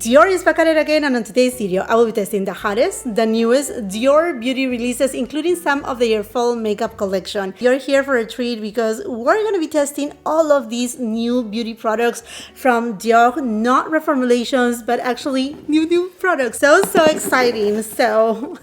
Dior is back at it again, and on today's video I will be testing the hottest, the newest Dior Beauty releases, including some of their fall makeup collection. You're here for a treat because we're going to be testing all of these new beauty products from Dior, not reformulations, but actually new products. So exciting. So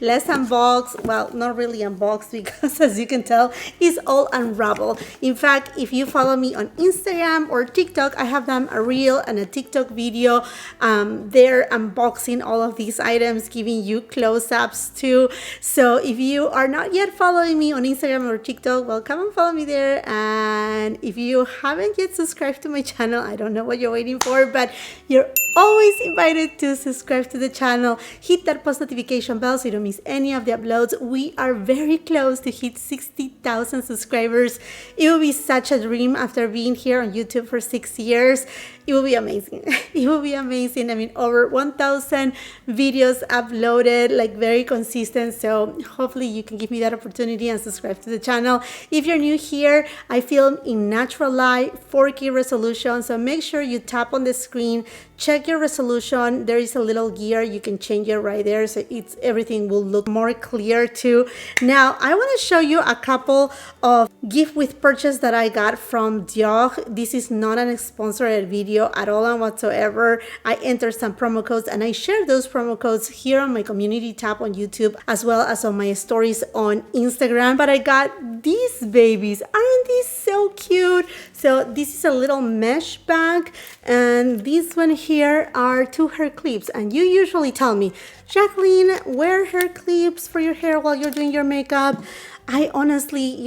let's unbox. Well, not really unbox because as you can tell, it's all unraveled. In fact, if you follow me on Instagram or TikTok, I have done a reel and a TikTok video there unboxing all of these items, giving you close-ups too. So if you are not yet following me on Instagram or TikTok, well, come and follow me there. And if you haven't yet subscribed to my channel, I don't know what you're waiting for, but you're always invited to subscribe to the channel. Hit that post notification bell so you don't miss any of the uploads. We are very close to hit 60,000 subscribers. It will be such a dream after being here on YouTube for 6 years. It will be amazing. It will be amazing. I mean, over 1,000 videos uploaded, like very consistent. So hopefully you can give me that opportunity and subscribe to the channel. If you're new here, I film in natural light, 4K resolution. So make sure you tap on the screen, check your resolution. There is a little gear, you can change it right there, so everything will look more clear too. Now I want to show you a couple of gift with purchase that I got from Dior. This is not a sponsored video at all and whatsoever. I entered some promo codes and I share those promo codes here on my community tab on YouTube as well as on my stories on Instagram. But I got these babies. Aren't these so cute? So this is a little mesh bag, and this one here are 2 hair clips. And you usually tell me, Jacqueline, wear hair clips for your hair while you're doing your makeup. I honestly,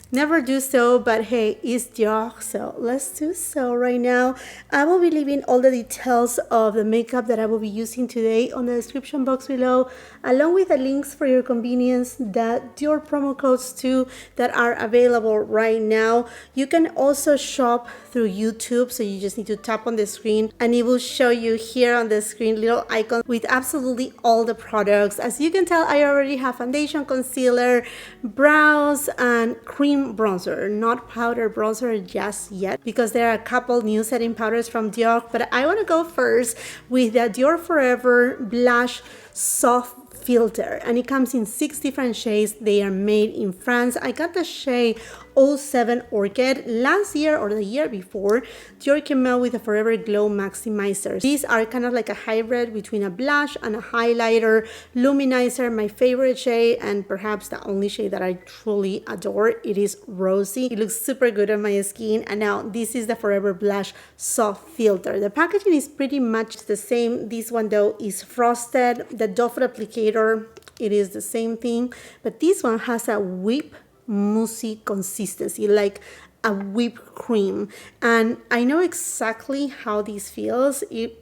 never do so, but hey, it's Dior, so let's do so right now. I will be leaving all the details of the makeup that I will be using today on the description box below, along with the links for your convenience, the Dior promo codes too that are available right now. You can also shop through YouTube, so you just need to tap on the screen and it will show you here on the screen little icons with absolutely all the products. As you can tell, I already have foundation, concealer, brows, and cream bronzer, not powder bronzer just yet because there are a couple new setting powders from Dior. But I want to go first with the Dior Forever Blush Soft Filter, and it comes in 6 different shades. They are made in France. I got the shade 07 Orchid. Last year or the year before, Dior came out with a Forever Glow Maximizer. These are kind of like a hybrid between a blush and a highlighter luminizer. My favorite shade, and perhaps the only shade that I truly adore, it is Rosy. It looks super good on my skin. And now this is the Forever Blush Soft Filter. The packaging is pretty much the same. This one though is frosted. The doe foot applicator, it is the same thing, but this one has a whip moussey consistency, like a whipped cream, and I know exactly how this feels. It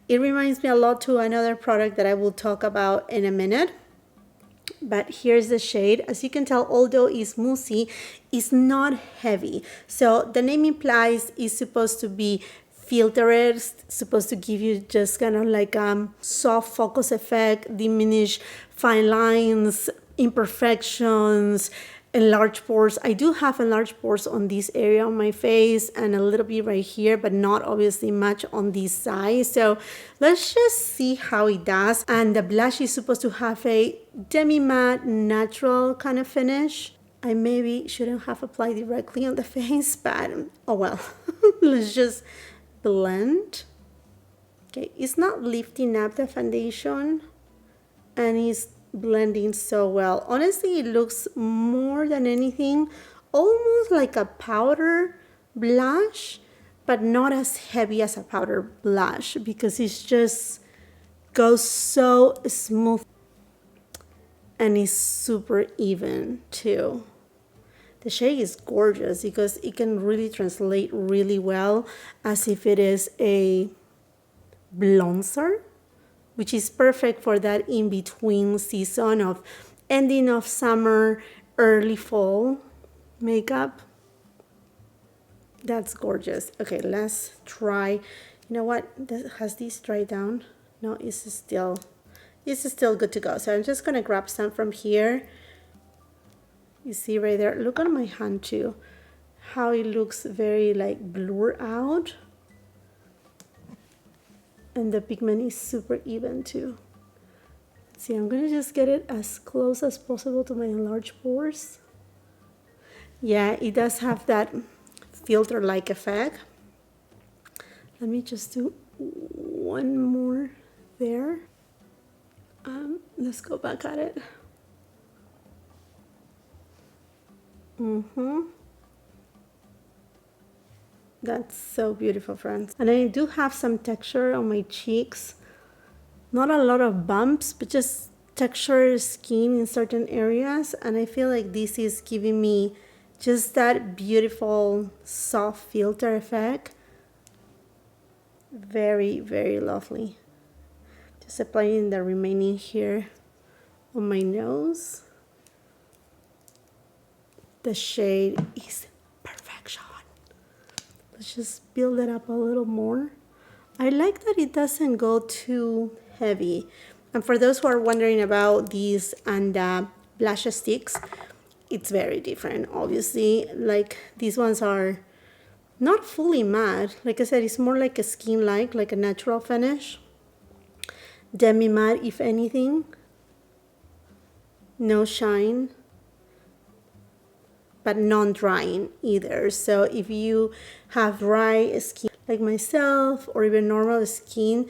reminds me a lot to another product that I will talk about in a minute. But here's the shade. As you can tell, although it's moussey, it's not heavy. So the name implies it's supposed to be filtered, supposed to give you just kind of like soft focus effect, diminish fine lines, imperfections, enlarged pores. I do have enlarged pores on this area on my face and a little bit right here, but not obviously much on this side. So let's just see how it does. And the blush is supposed to have a demi-matte natural kind of finish. I maybe shouldn't have applied directly on the face, but oh well. Let's just blend. Okay, it's not lifting up the foundation and it's blending so well. Honestly, it looks more than anything almost like a powder blush, but not as heavy as a powder blush because it just goes so smooth and it's super even too. The shade is gorgeous because it can really translate really well as if it is a bronzer, which is perfect for that in-between season of ending of summer, early fall makeup. That's gorgeous. Okay, let's try. You know what? Has this dried down? No, it's still good to go. So I'm just gonna grab some from here. You see right there, look on my hand too, how it looks very like blur out. And the pigment is super even too. See, I'm gonna just get it as close as possible to my enlarged pores. Yeah, it does have that filter-like effect. Let me just do one more there. Let's go back at it. That's so beautiful, friends. And I do have some texture on my cheeks. Not a lot of bumps, but just texture skin in certain areas. And I feel like this is giving me just that beautiful soft filter effect. Very, very lovely. Just applying the remaining here on my nose. The shade is perfection. Let's just build it up a little more. I like that it doesn't go too heavy. And for those who are wondering about these and blush sticks, it's very different, obviously. Like these ones are not fully matte. Like I said, it's more like a skin-like, like a natural finish. Demi-matte, if anything. No shine, but non-drying either. So if you have dry skin like myself, or even normal skin,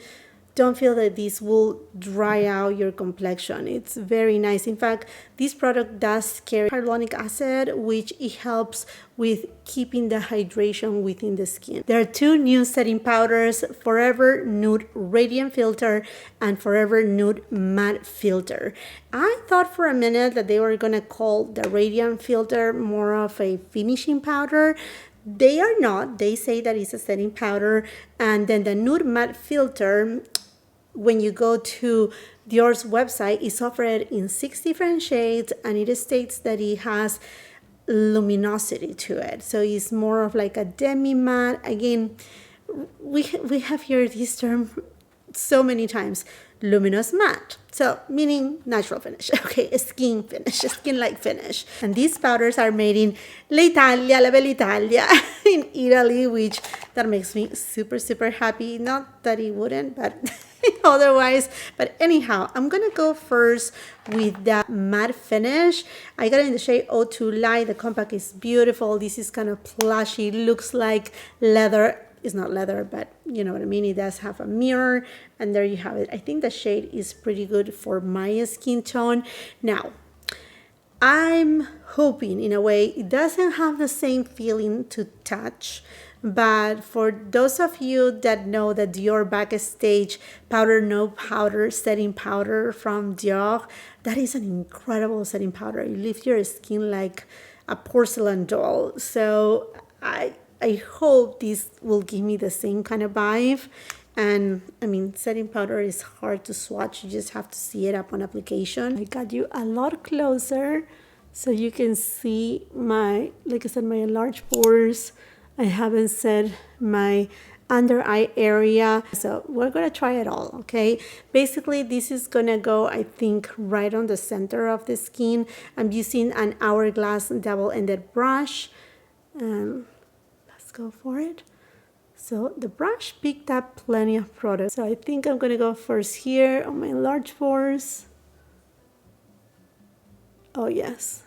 don't feel that this will dry out your complexion. It's very nice. In fact, this product does carry hyaluronic acid, which it helps with keeping the hydration within the skin. There are two new setting powders, Forever Nude Radiant Filter and Forever Nude Matte Filter. I thought for a minute that they were gonna call the Radiant Filter more of a finishing powder. They are not. They say that it's a setting powder. And then the Nude Matte Filter, when you go to Dior's website, it's offered in 6 different shades, and it states that it has luminosity to it. So it's more of like a demi-matte. Again, we have heard this term so many times, luminous matte. So meaning natural finish, okay, skin finish, skin-like finish. And these powders are made in l'Italia, la bella Italia, in Italy, which that makes me super, super happy. Not that it wouldn't, but otherwise. But anyhow, I'm gonna go first with that matte finish. I got it in the shade O2 Light. The compact is beautiful. This is kind of plushy, looks like leather. It's not leather, but you know what I mean. It does have a mirror, and there you have it. I think the shade is pretty good for my skin tone. Now, I'm hoping in a way it doesn't have the same feeling to touch, but for those of you that know the Dior Backstage Powder No Powder Setting Powder from Dior, that is an incredible setting powder. You leave your skin like a porcelain doll. So I hope this will give me the same kind of vibe. And I mean, setting powder is hard to swatch. You just have to see it up on application. I got you a lot closer so you can see my, like I said, my enlarged pores. I haven't set my under eye area. So we're gonna try it all, okay? Basically, this is gonna go, I think, right on the center of the skin. I'm using an hourglass double-ended brush. Let's go for it. So the brush picked up plenty of product. So I think I'm gonna go first here on my large pores. Oh yes,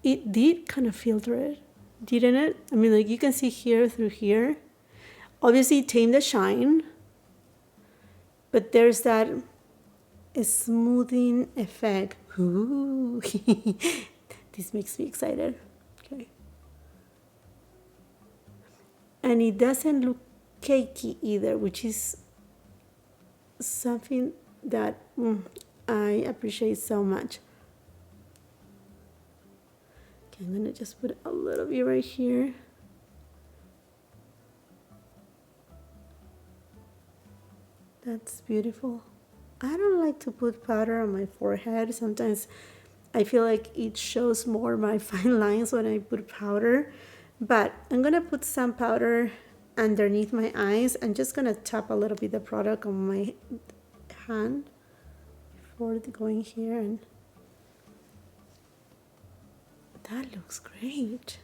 it did kind of filter it, didn't it? I mean, like you can see here through here. Obviously it tamed the shine, but there's that smoothing effect. Ooh. This makes me excited. Okay. And it doesn't look cakey either, which is something that I appreciate so much. Okay, I'm gonna just put a little bit right here. That's beautiful. I don't like to put powder on my forehead. Sometimes I feel like it shows more my fine lines when I put powder. But I'm gonna put some powder underneath my eyes. I'm just gonna tap a little bit of product on my hand before going here, and that looks great.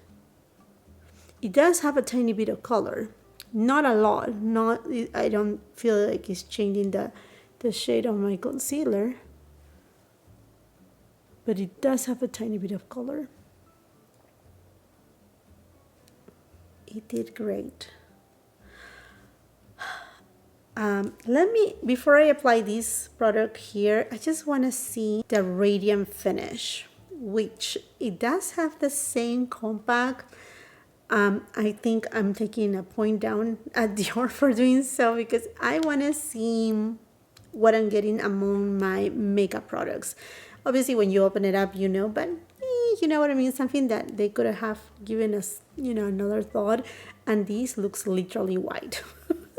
It does have a tiny bit of color. Not a lot. Not, I don't feel like it's changing the shade of my concealer. But it does have a tiny bit of color. It did great. Let me, before I apply this product here, I just want to see the radiant finish, which it does have the same compact. I think I'm taking a point down at Dior for doing so because I want to see what I'm getting among my makeup products. Obviously, when you open it up, you know, but you know what I mean? Something that they could have given us, you know, another thought. And this looks literally white.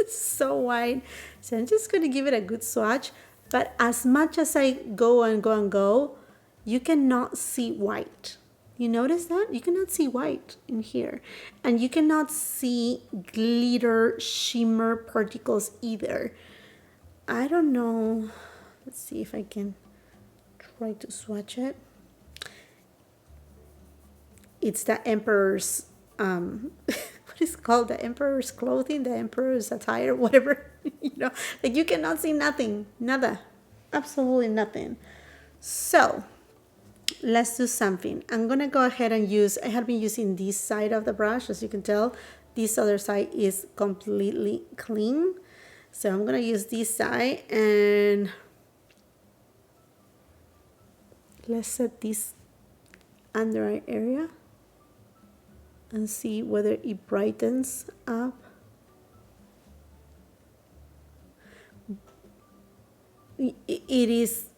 So white. So I'm just going to give it a good swatch. But as much as I go and go and go, you cannot see white. You notice that? You cannot see white in here. And you cannot see glitter shimmer particles either. I don't know. Let's see if I can try to swatch it. It's the Emperor's, what is it called? The Emperor's clothing, the Emperor's attire, whatever. You know, like you cannot see nothing, nada, absolutely nothing. So let's do something. I'm gonna go ahead and use, I have been using this side of the brush. As you can tell, this other side is completely clean. So I'm gonna use this side and let's set this under eye area and see whether it brightens up. It is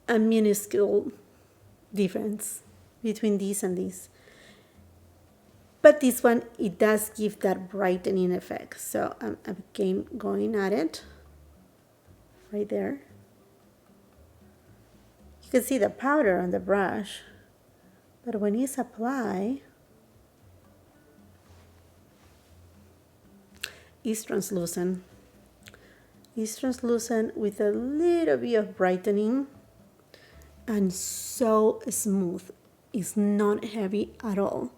a minuscule difference between this and this. But this one, it does give that brightening effect. So I'm again going at it right there. You can see the powder on the brush, but when it's applied, it's translucent. It's translucent with a little bit of brightening and so smooth. It's not heavy at all.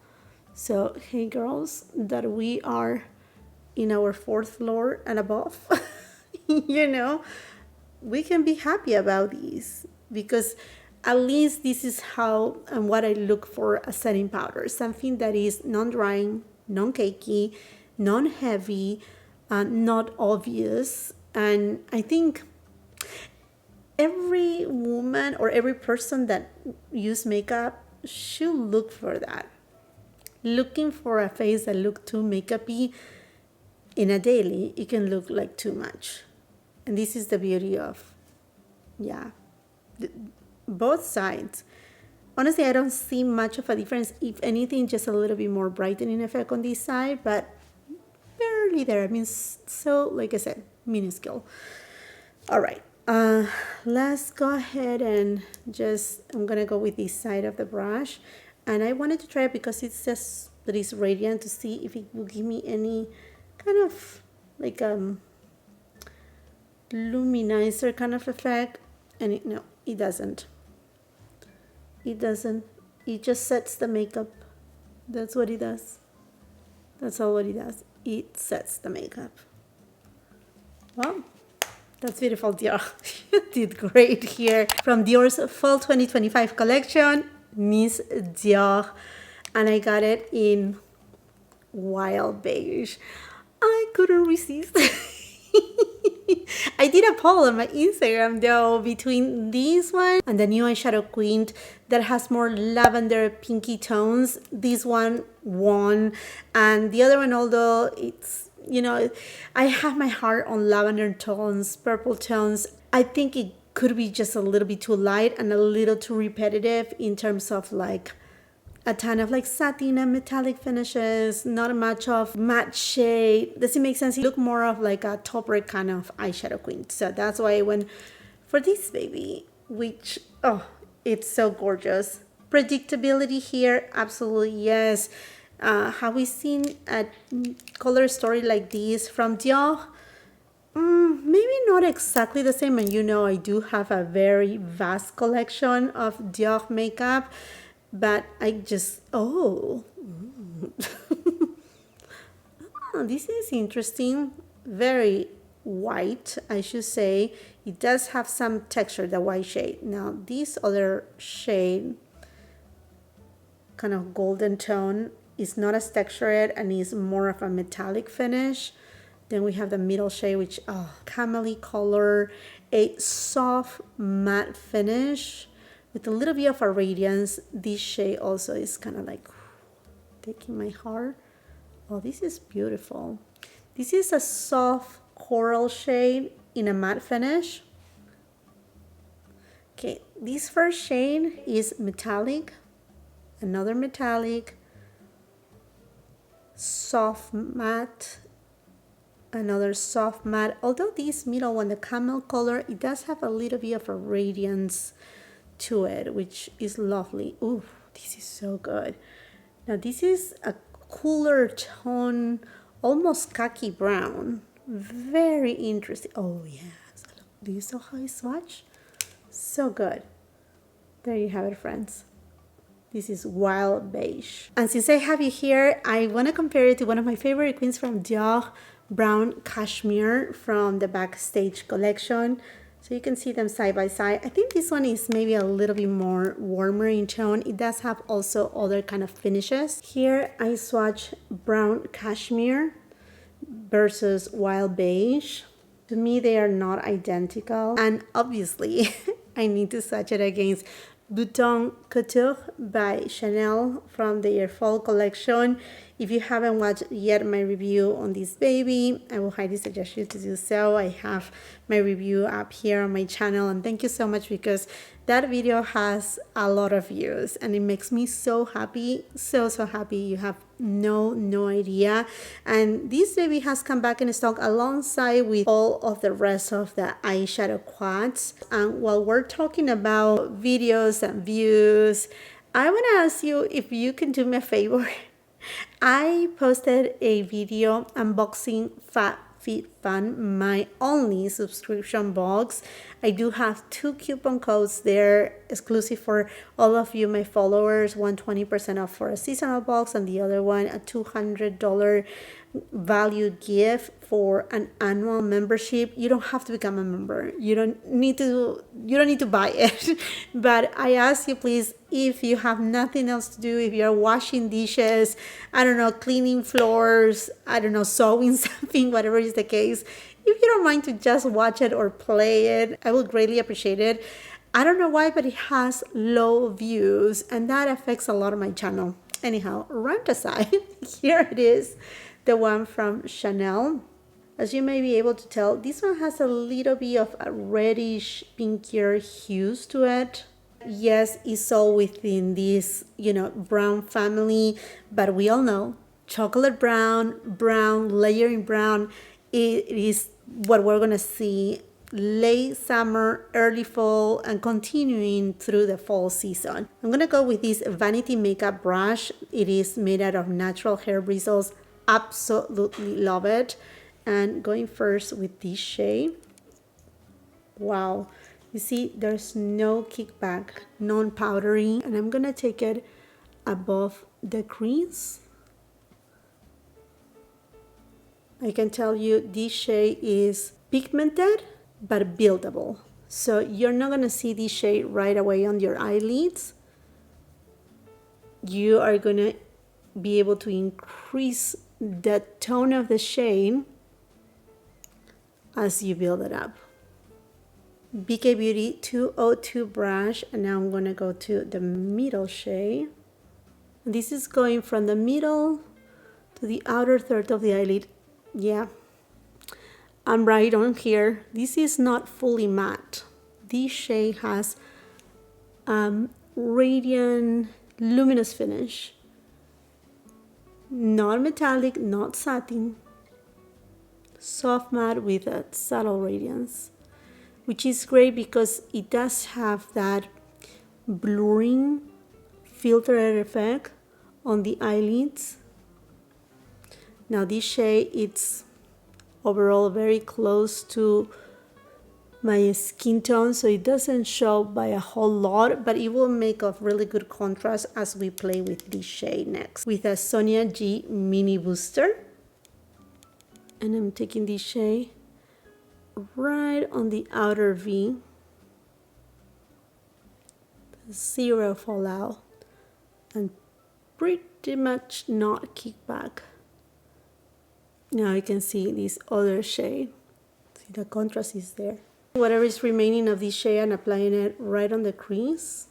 So, hey girls, that we are in our 4th floor and above, you know, we can be happy about these because at least this is how and what I look for a setting powder. Something that is non-drying, non-cakey, non-heavy, not obvious. And I think every woman or every person that use makeup should look for that. Looking for a face that looks too makeup-y in a daily, it can look like too much. And this is the beauty of, yeah, both sides. Honestly, I don't see much of a difference. If anything, just a little bit more brightening effect on this side, but barely there. I mean, so, like I said, minuscule. All right. Let's go ahead and just, I'm going to go with this side of the brush. And I wanted to try it because it says that it's radiant to see if it will give me any kind of like luminizer kind of effect. And no, it doesn't. It doesn't. It just sets the makeup. That's what it does. That's all what it does. It sets the makeup. Well, that's beautiful, Dior. You did great here. From Dior's Fall 2025 collection, Miss Dior. And I got it in Wild Beige. I couldn't resist. I did a poll on my Instagram though between this one and the new eyeshadow queen that has more lavender pinky tones. This one won, and the other one, although it's, you know, I have my heart on lavender tones, purple tones, I think it could be just a little bit too light and a little too repetitive in terms of like a ton of like satin and metallic finishes, not much of matte shade. Does it make sense? You look more of like a taupe kind of eyeshadow queen. So that's why I went for this baby, which, oh, it's so gorgeous. Predictability here, absolutely yes. Have we seen a color story like this from Dior? Maybe not exactly the same. And you know, I do have a very vast collection of Dior makeup. But I just, oh, this is interesting. Very white, I should say. It does have some texture, the white shade. Now, this other shade, kind of golden tone, is not as textured and is more of a metallic finish. Then we have the middle shade, which, camely color, a soft matte finish with a little bit of a radiance. This shade also is kind of like taking my heart. Oh, this is beautiful. This is a soft coral shade in a matte finish. Okay, this first shade is metallic, another metallic, soft matte, another soft matte. Although this middle one, the camel color, it does have a little bit of a radiance to it, which is lovely. Ooh, this is so good. Now this is a cooler tone, almost khaki brown. Very interesting. Oh yes, do you saw how I swatch? So good. There you have it, friends. This is Wild Beige. And since I have you here, I want to compare it to one of my favorite queens from Dior, Brown Cashmere from the Backstage collection. So you can see them side by side. I think this one is maybe a little bit more warmer in tone. It does have also other kind of finishes. Here I swatch Brown Cashmere versus Wild Beige. To me, they are not identical. And obviously, I need to swatch it against Bouton Couture by Chanel from the DIOR Fall collection. If you haven't watched yet my review on this baby, I will highly suggest you to do so. I have my review up here on my channel, and thank you so much because that video has a lot of views and it makes me so happy, so happy. You have no idea. And this baby has come back in stock alongside with all of the rest of the eyeshadow quads. And while we're talking about videos and views, I want to ask you if you can do me a favor. I posted a video unboxing FabFitFun, my only subscription box. I do have 2 coupon codes there exclusive for all of you, my followers. One 20% off for a seasonal box, and the other one a $200 value gift for an annual membership. You don't have to become a member. You don't need to buy it. But I ask you, please, if you have nothing else to do, if you're washing dishes, I don't know, cleaning floors, I don't know, sewing something, whatever is the case, if you don't mind to just watch it or play it, I will greatly appreciate it. I don't know why, but it has low views and that affects a lot of my channel. Anyhow, rant aside, here it is, the one from Chanel. As you may be able to tell, this one has a little bit of a reddish, pinkier hues to it. Yes, it's all within this, brown family, but we all know chocolate brown, layering brown, it is what we're gonna see late summer, early fall, and continuing through the fall season. I'm gonna go with this vanity makeup brush. It is made out of natural hair bristles. Absolutely love it. And going first with this shade. Wow, you see there's no kickback, non-powdery, and I'm gonna take it above the crease. I can tell you this shade is pigmented but buildable, so you're not gonna see this shade right away on your eyelids. You are gonna be able to increase the tone of the shade as you build it up. BK Beauty 202 brush, and now I'm gonna go to the middle shade. This is going from the middle to the outer third of the eyelid. Yeah, I'm right on here. This is not fully matte. This shade has radiant, luminous finish. Not metallic, not satin. Soft matte with a subtle radiance, which is great because it does have that blurring filtered effect on the eyelids. Now this shade, it's overall very close to my skin tone, so it doesn't show by a whole lot, but it will make a really good contrast as we play with this shade next with a Sonia G Mini Booster. And I'm taking this shade right on the outer V. Zero fallout. And pretty much not kickback. Now you can see this other shade. See, the contrast is there. Whatever is remaining of this shade, I'm applying it right on the crease.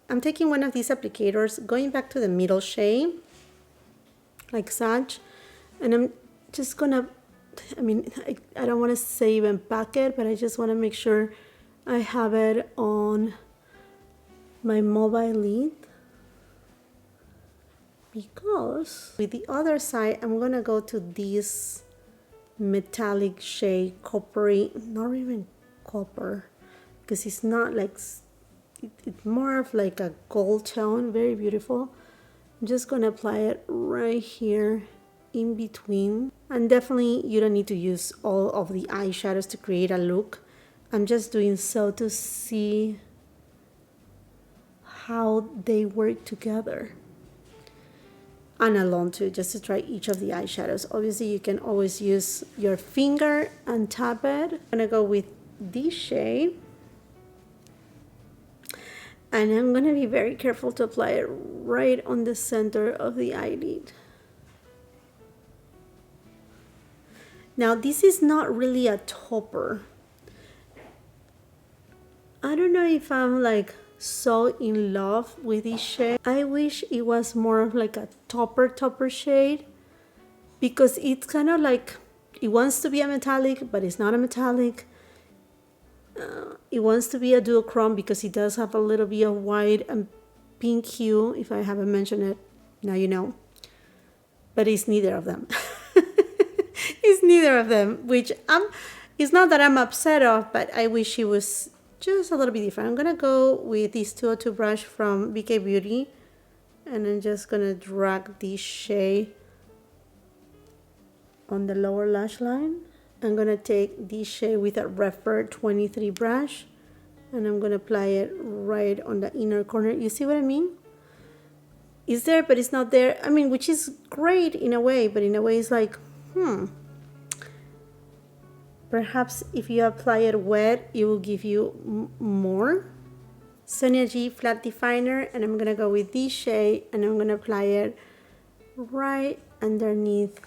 I'm taking one of these applicators, going back to the middle shade, like such, and I'm just gonna, I don't want to say even pack it, but I just want to make sure I have it on my mobile lid, because with the other side I'm gonna go to this metallic shade, coppery, not even copper, because it's not like, it's more of like a gold tone, very beautiful. I'm just gonna apply it right here in between, and definitely you don't need to use all of the eyeshadows to create a look. I'm just doing so to see how they work together, and alone too, just to try each of the eyeshadows. Obviously you can always use your finger and tap it. I'm gonna go with this shade, and I'm gonna be very careful to apply it right on the center of the eyelid. Now this is not really a topper. I don't know if I'm like so in love with this shade. I wish it was more of like a topper shade, because it's kind of like, it wants to be a metallic, but it's not a metallic. It wants to be a duochrome because it does have a little bit of white and pink hue. If I haven't mentioned it, now you know. But it's neither of them. It's neither of them, which it's not that I'm upset of, but I wish it was just a little bit different. I'm gonna go with this 202 brush from DIOR Beauty, and I'm just gonna drag this shade on the lower lash line. I'm gonna take this shade with a Refer 23 brush, and I'm gonna apply it right on the inner corner. You see what I mean? It's there, but it's not there. I mean, which is great in a way, but in a way it's like, perhaps if you apply it wet, it will give you more. Sonia G Flat Definer, and I'm gonna go with this shade, and I'm gonna apply it right underneath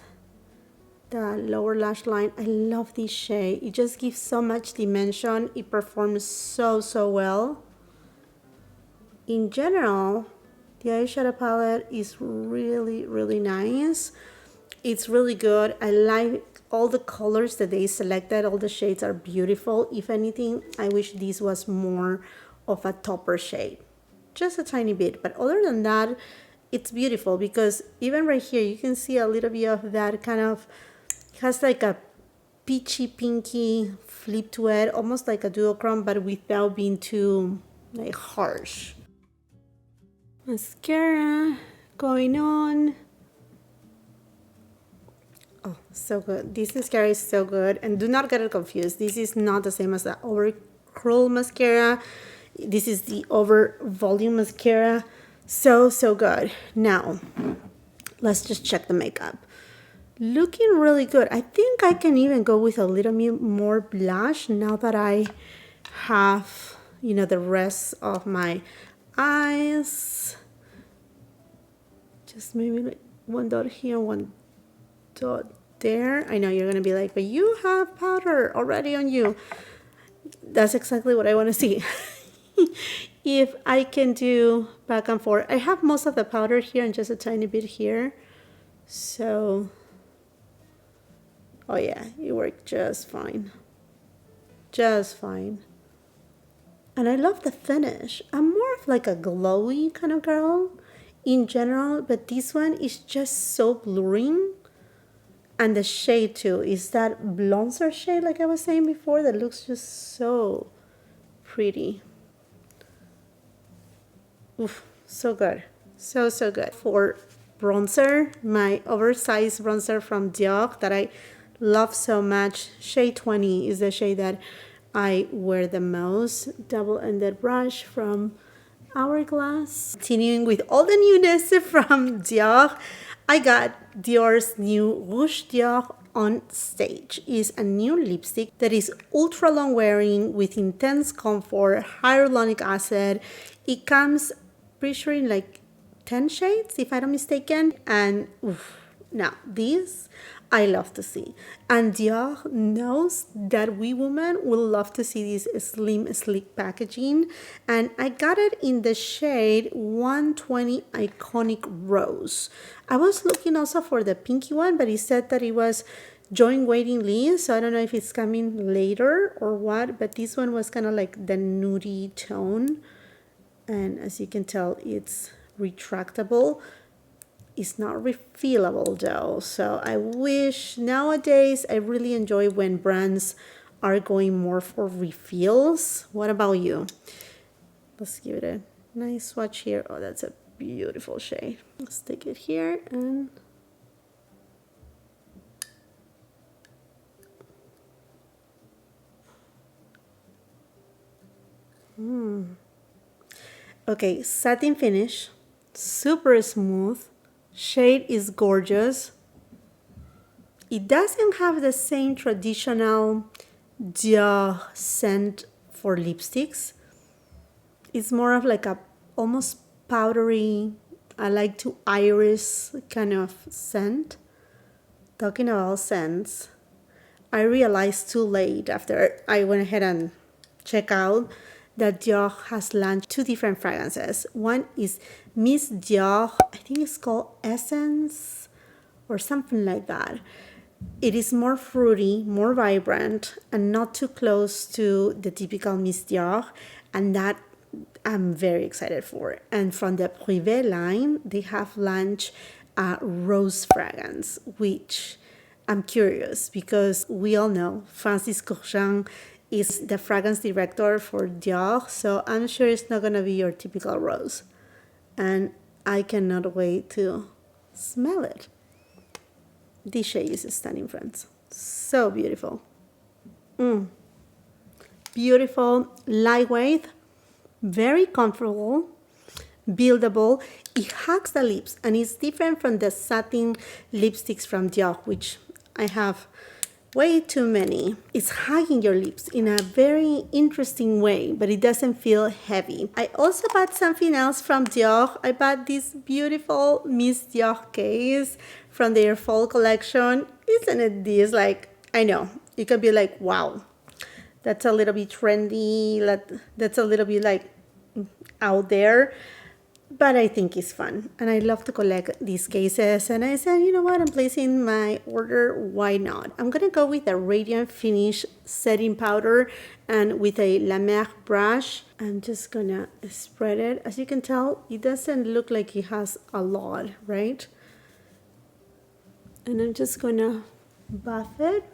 the lower lash line. I love this shade. It just gives so much dimension. It performs so well. In general, the eyeshadow palette is really nice. It's really good. I like all the colors that they selected. All the shades are beautiful. If anything, I wish this was more of a topper shade, just a tiny bit, but other than that, it's beautiful, because even right here you can see a little bit of that kind of, has like a peachy pinky flip to it, almost like a duochrome, but without being too like harsh. Mascara going on. Oh, so good. This mascara is so good, and do not get it confused. This is not the same as the Over Curl mascara. This is the Over Volume mascara. So good. Now let's just check the makeup. Looking really good. I think I can even go with a little bit more blush now that I have, you know, the rest of my eyes. Just maybe like one dot here, one dot there. I know you're gonna be like, but you have powder already on you. That's exactly what I want to see. If I can do back and forth. I have most of the powder here and just a tiny bit here. So, oh yeah, it worked just fine. Just fine. And I love the finish. I'm more of like a glowy kind of girl in general, but this one is just so blurring. And the shade too is that bronzer shade, like I was saying before, that looks just so pretty. Oof, so good. So good. For bronzer, my oversized bronzer from DIOR that I love so much, shade 20 is the shade that I wear the most. Double-ended brush from Hourglass. Continuing with all the newness from DIOR, I got Dior's new Rouge Dior on Stage. It's a new lipstick that is ultra long wearing with intense comfort, hyaluronic acid. It comes pretty sure in like 10 shades, if I'm not mistaken. And oof, now this I love to see. And Dior knows that we women will love to see this slim, sleek packaging. And I got it in the shade 120 Iconic Rose. I was looking also for the pinky one, but it said that it was joint waiting list. So I don't know if it's coming later or what, but this one was kind of like the nudie tone. And as you can tell, it's retractable. It's not refillable though, so I wish nowadays I really enjoy when brands are going more for refills. What about you? Let's give it a nice swatch here. Oh, that's a beautiful shade. Let's stick it here and okay, satin finish, super smooth. Shade is gorgeous. It doesn't have the same traditional Dior scent for lipsticks. It's more of like a almost powdery, I like to iris kind of scent. Talking about scents, I realized too late after I went ahead and checked out that Dior has launched two different fragrances. One is Miss Dior, I think it's called Essence or something like that. It is more fruity, more vibrant, and not too close to the typical Miss Dior, and that I'm very excited for. And from the Privé line, they have launched a rose fragrance, which I'm curious because we all know Francis Kurkdjian is the fragrance director for Dior, so I'm sure it's not gonna be your typical rose. And I cannot wait to smell it. This shade is stunning, friends. So beautiful. Beautiful, lightweight, very comfortable, buildable. It hugs the lips and it's different from the satin lipsticks from Dior, which I have way too many. It's hugging your lips in a very interesting way, but it doesn't feel heavy. I also bought something else from Dior. I bought this beautiful Miss Dior case from their fall collection. Isn't it this? Like, I know, you could be like, wow, that's a little bit trendy. That's a little bit like out there. But I think it's fun and I love to collect these cases, and I said, you know what, I'm placing my order, why not? I'm gonna go with a Radiant Finish setting powder and with a La Mer brush. I'm just gonna spread it. As you can tell, it doesn't look like it has a lot, right? And I'm just gonna buff it.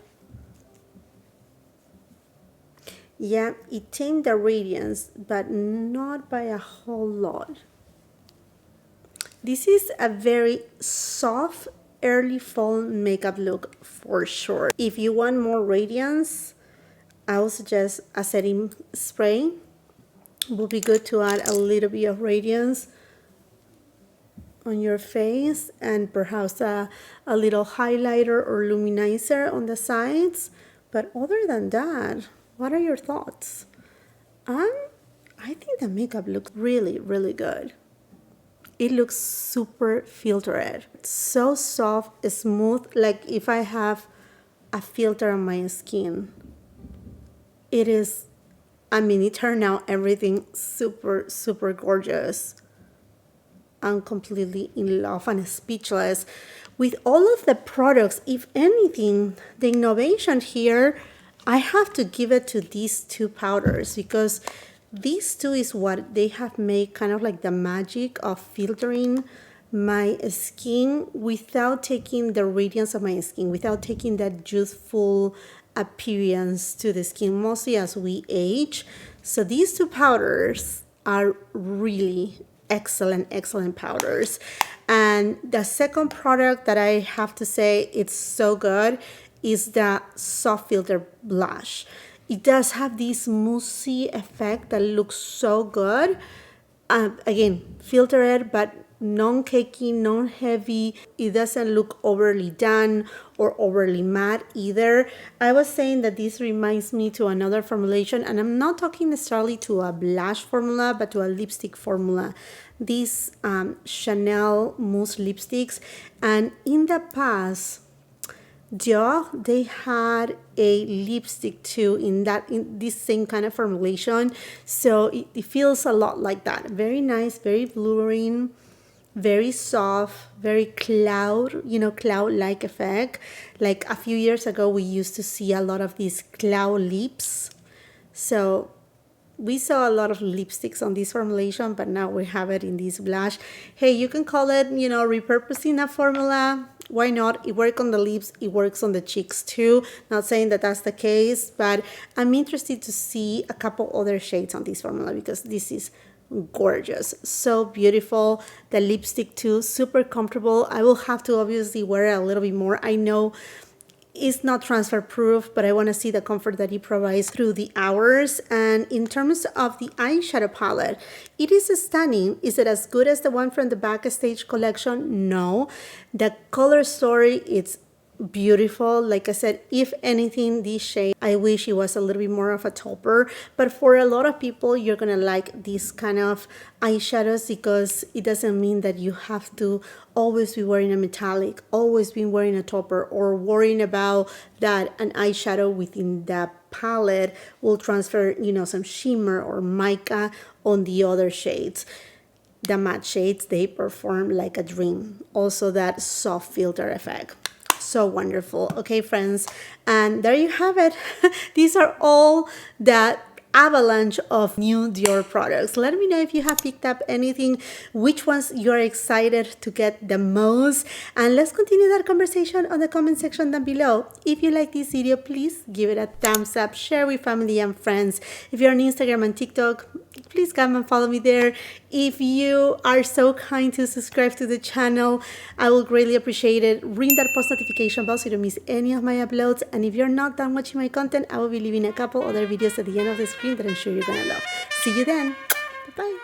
Yeah, it tamed the radiance, but not by a whole lot. This is a very soft early fall makeup look for sure. If you want more radiance, I would suggest a setting spray. It would be good to add a little bit of radiance on your face and perhaps a little highlighter or luminizer on the sides. But other than that, what are your thoughts? I think the makeup looks really, really good. It looks super filtered. It's so soft, smooth, like if I have a filter on my skin. It is, I mean, it turned out everything super, super gorgeous. I'm completely in love and speechless with all of the products. If anything, the innovation here, I have to give it to these two powders because these two is what they have made kind of like the magic of filtering my skin without taking the radiance of my skin, without taking that youthful appearance to the skin, mostly as we age. So these two powders are really excellent powders. And the second product that I have to say it's so good is the soft filter blush. It does have this moussey effect that looks so good. Again, filtered, but non-cakey, non-heavy. It doesn't look overly done or overly matte either. I was saying that this reminds me to another formulation, and I'm not talking necessarily to a blush formula, but to a lipstick formula. These Chanel mousse lipsticks, and in the past, Dior, they had a lipstick too in this same kind of formulation, so it feels a lot like that. Very nice, very blurring, very soft, very cloud-like effect. Like a few years ago, we used to see a lot of these cloud lips. So we saw a lot of lipsticks on this formulation, but now we have it in this blush. Hey, you can call it, repurposing a formula. Why not? It works on the lips, it works on the cheeks too. Not saying that that's the case, but I'm interested to see a couple other shades on this formula because this is gorgeous, so beautiful. The lipstick too, super comfortable. I will have to obviously wear it a little bit more. I know it's not transfer proof, but I want to see the comfort that it provides through the hours. And in terms of the eyeshadow palette, it is stunning. Is it as good as the one from the Backstage collection? No. The color story, it's beautiful. Like I said, if anything, this shade, I wish it was a little bit more of a topper, but for a lot of people, you're gonna like these kind of eyeshadows because it doesn't mean that you have to always be wearing a metallic, always be wearing a topper, or worrying about that an eyeshadow within the palette will transfer, some shimmer or mica on the other shades. The matte shades, they perform like a dream. Also that soft filter effect. So wonderful. Okay, friends, and there you have it. These are all that avalanche of new Dior products. Let me know if you have picked up anything, which ones you're excited to get the most, and let's continue that conversation on the comment section down below. If you like this video, please give it a thumbs up, share with family and friends. If you're on Instagram and TikTok, please come and follow me there. If you are so kind to subscribe to the channel, I will greatly appreciate it. Ring that post notification bell so you don't miss any of my uploads. And if you're not done watching my content, I will be leaving a couple other videos at the end of the screen that I'm sure you're gonna love. See you then. Bye-bye.